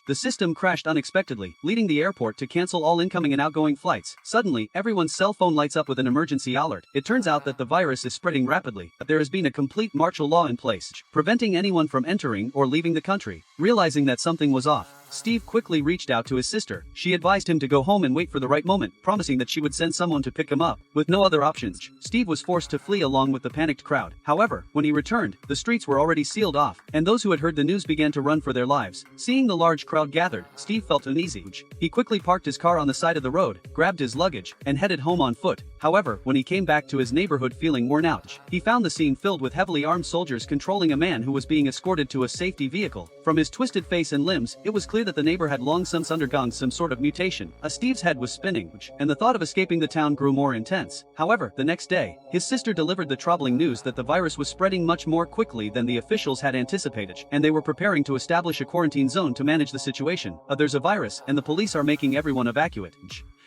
The system crashed unexpectedly, leading the airport to cancel all incoming and outgoing flights. Suddenly, everyone's cell phone lights up with an emergency alert. It turns out that the virus is spreading rapidly, but there has been a complete martial law in place, preventing anyone from entering or leaving the country. Realizing that something was off, Steve quickly reached out to his sister. She advised him to go home and wait for the right moment, promising that she would send someone to pick him up. With no other options, Steve was forced to flee along with the panicked crowd. However, when he returned, the streets were already sealed off, and those who had heard the news began to run for their lives. Seeing the large crowd gathered, Steve felt uneasy. He quickly parked his car on the side of the road, grabbed his luggage, and headed home on foot. However, when he came back to his neighborhood feeling worn out, he found the scene filled with heavily armed soldiers controlling a man who was being escorted to a safety vehicle. From his twisted face and limbs, it was clear that the neighbor had long since undergone some sort of mutation. Steve's head was spinning, and the thought of escaping the town grew more intense. However, the next day, his sister delivered the troubling news that the virus was spreading much more quickly than the officials had anticipated, and they were preparing to establish a quarantine zone to manage the situation. There's a virus, and the police are making everyone evacuate.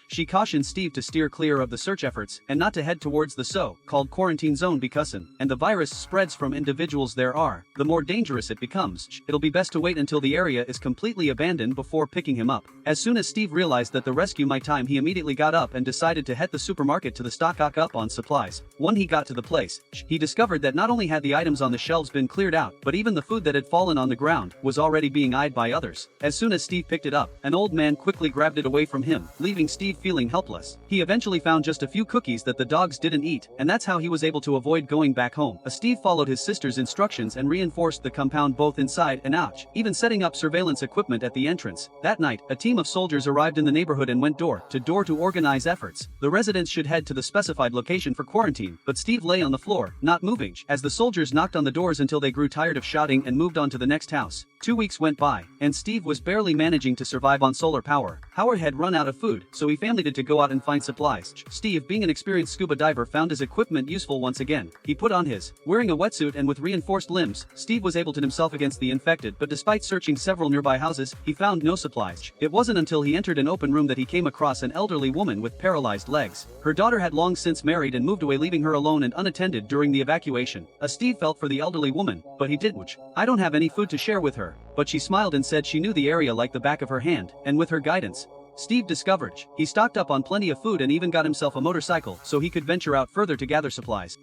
She cautioned Steve to steer clear of the search efforts and not to head towards the so-called quarantine zone because and the virus spreads from individuals there are, the more dangerous it becomes. It'll be best to wait until the area is completely abandoned before picking him up. As soon as Steve realized that the rescue might time, he immediately got up and decided to head the supermarket to stock up on supplies. When he got to the place, he discovered that not only had the items on the shelves been cleared out, but even the food that had fallen on the ground was already being eyed by others. As soon as Steve picked it up, an old man quickly grabbed it away from him, leaving Steve feeling helpless. He eventually found just a few cookies that the dogs didn't eat, and that's how he was able to avoid going back home. Steve followed his sister's instructions and reinforced the compound both inside and out, even setting up surveillance equipment at the entrance. That night, a team of soldiers arrived in the neighborhood and went door to organize efforts. The residents should head to the specified location for quarantine, but Steve lay on the floor, not moving, as the soldiers knocked on the doors until they grew tired of shouting and moved on to the next house. 2 weeks went by, and Steve was barely managing to survive on solar power. Howard had run out of food, so he family did to go out and find supplies. Steve, being an experienced scuba diver, found his equipment useful once again. He put on his, wearing a wetsuit and with reinforced limbs, Steve was able to himself against the infected, but despite searching several nearby houses, he found no supplies. It wasn't until he entered an open room that he came across an elderly woman with paralyzed legs. Her daughter had long since married and moved away, leaving her alone and unattended during the evacuation. Steve felt for the elderly woman, but he didn't. I don't have any food to share with her, but she smiled and said she knew the area like the back of her hand, and with her guidance, Steve discovered he stocked up on plenty of food and even got himself a motorcycle so he could venture out further to gather supplies.